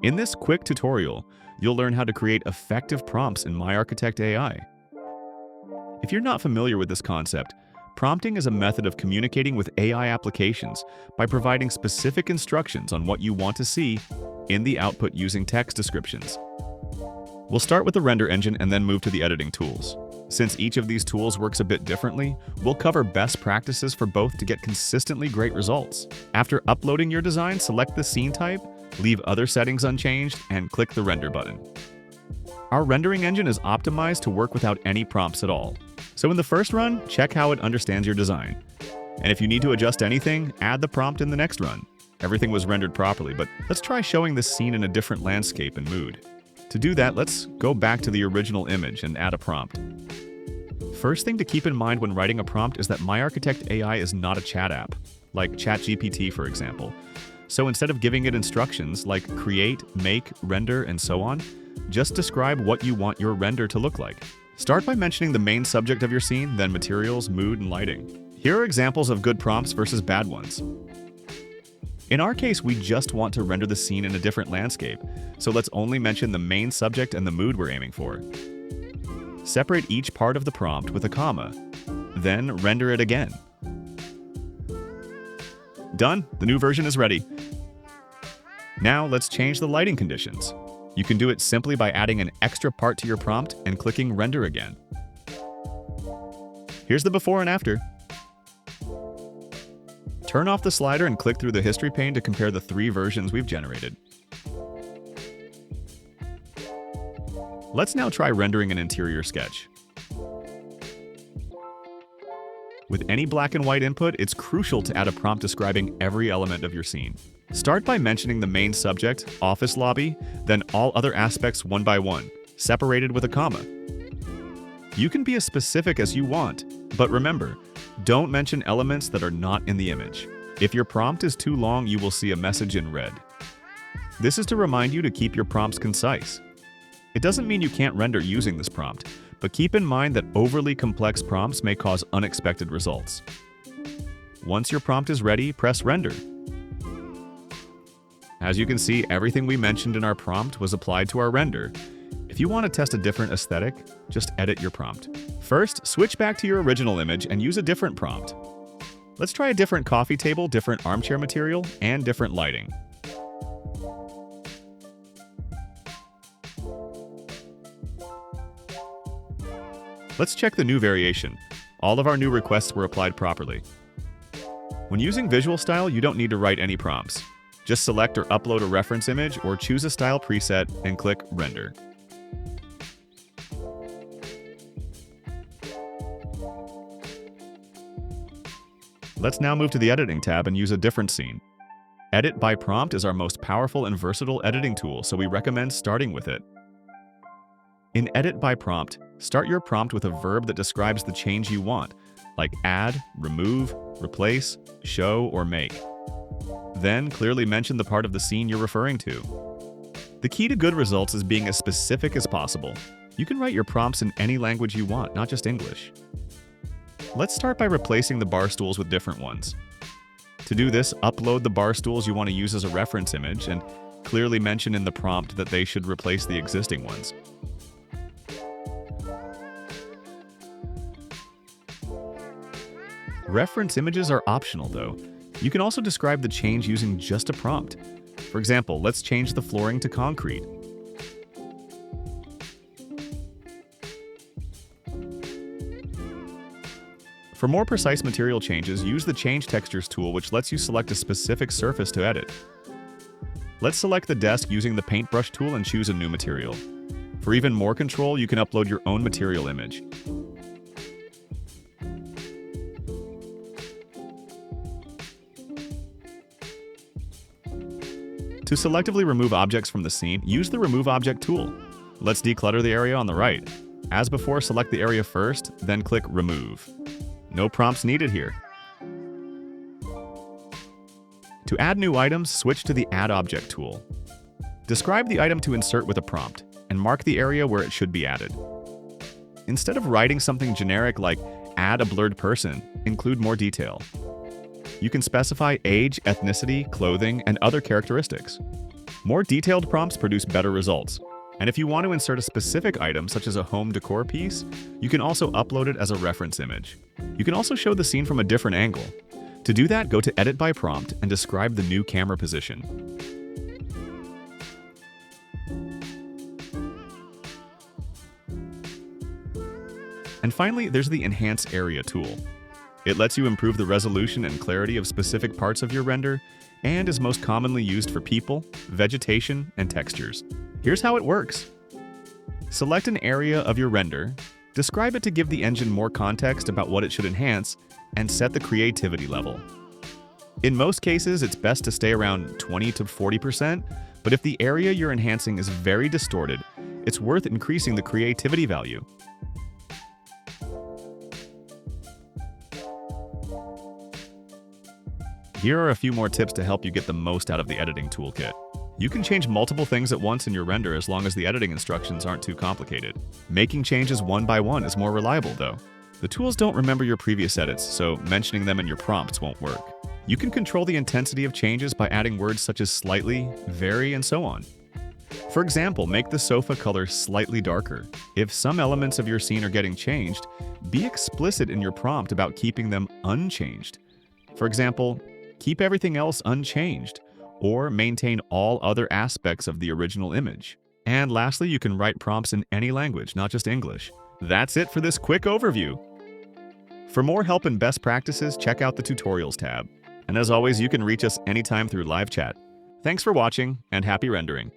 In this quick tutorial, you'll learn how to create effective prompts in MyArchitectAI. If you're not familiar with this concept, prompting is a method of communicating with AI applications by providing specific instructions on what you want to see in the output using text descriptions. We'll start with the render engine and then move to the editing tools. Since each of these tools works a bit differently, we'll cover best practices for both to get consistently great results. After uploading your design, select the scene type, leave other settings unchanged, and click the render button. Our rendering engine is optimized to work without any prompts at all. So in the first run, check how it understands your design. And if you need to adjust anything, add the prompt in the next run. Everything was rendered properly, but let's try showing this scene in a different landscape and mood. To do that, let's go back to the original image and add a prompt. First thing to keep in mind when writing a prompt is that MyArchitectAI is not a chat app, like ChatGPT for example. So instead of giving it instructions like create, make, render, and so on, just describe what you want your render to look like. Start by mentioning the main subject of your scene, then materials, mood, and lighting. Here are examples of good prompts versus bad ones. In our case, we just want to render the scene in a different landscape, so let's only mention the main subject and the mood we're aiming for. Separate each part of the prompt with a comma, then render it again. Done! The new version is ready. Now let's change the lighting conditions. You can do it simply by adding an extra part to your prompt and clicking render again. Here's the before and after. Turn off the slider and click through the history pane to compare the 3 versions we've generated. Let's now try rendering an interior sketch. With any black and white input, it's crucial to add a prompt describing every element of your scene. Start by mentioning the main subject, office lobby, then all other aspects one by one, separated with a comma. You can be as specific as you want, but remember, don't mention elements that are not in the image. If your prompt is too long, you will see a message in red. This is to remind you to keep your prompts concise. It doesn't mean you can't render using this prompt, but keep in mind that overly complex prompts may cause unexpected results. Once your prompt is ready, press render. As you can see, everything we mentioned in our prompt was applied to our render. If you want to test a different aesthetic, just edit your prompt. First, switch back to your original image and use a different prompt. Let's try a different coffee table, different armchair material, and different lighting. Let's check the new variation. All of our new requests were applied properly. When using visual style, you don't need to write any prompts. Just select or upload a reference image or choose a style preset and click render. Let's now move to the editing tab and use a different scene. Edit by prompt is our most powerful and versatile editing tool, so we recommend starting with it. In Edit by Prompt, start your prompt with a verb that describes the change you want, like add, remove, replace, show, or make. Then clearly mention the part of the scene you're referring to. The key to good results is being as specific as possible. You can write your prompts in any language you want, not just English. Let's start by replacing the bar stools with different ones. To do this, upload the bar stools you want to use as a reference image and clearly mention in the prompt that they should replace the existing ones. Reference images are optional though. You can also describe the change using just a prompt. For example, let's change the flooring to concrete. For more precise material changes, use the Change Textures tool, which lets you select a specific surface to edit. Let's select the desk using the Paintbrush tool and choose a new material. For even more control, you can upload your own material image. To selectively remove objects from the scene, use the Remove Object tool. Let's declutter the area on the right. As before, select the area first, then click Remove. No prompts needed here. To add new items, switch to the Add Object tool. Describe the item to insert with a prompt, and mark the area where it should be added. Instead of writing something generic like add a blurred person, include more detail. You can specify age, ethnicity, clothing, and other characteristics. More detailed prompts produce better results. And if you want to insert a specific item, such as a home decor piece, you can also upload it as a reference image. You can also show the scene from a different angle. To do that, go to Edit by Prompt and describe the new camera position. And finally, there's the Enhance Area tool. It lets you improve the resolution and clarity of specific parts of your render, and is most commonly used for people, vegetation, and textures. Here's how it works. Select an area of your render, describe it to give the engine more context about what it should enhance, and set the creativity level. In most cases, it's best to stay around 20 to 40%, but if the area you're enhancing is very distorted, it's worth increasing the creativity value. Here are a few more tips to help you get the most out of the editing toolkit. You can change multiple things at once in your render as long as the editing instructions aren't too complicated. Making changes one by one is more reliable, though. The tools don't remember your previous edits, so mentioning them in your prompts won't work. You can control the intensity of changes by adding words such as slightly, very, and so on. For example, make the sofa color slightly darker. If some elements of your scene are getting changed, be explicit in your prompt about keeping them unchanged. For example, keep everything else unchanged, or maintain all other aspects of the original image. And lastly, you can write prompts in any language, not just English. That's it for this quick overview. For more help and best practices, check out the Tutorials tab. And as always, you can reach us anytime through live chat. Thanks for watching, and happy rendering.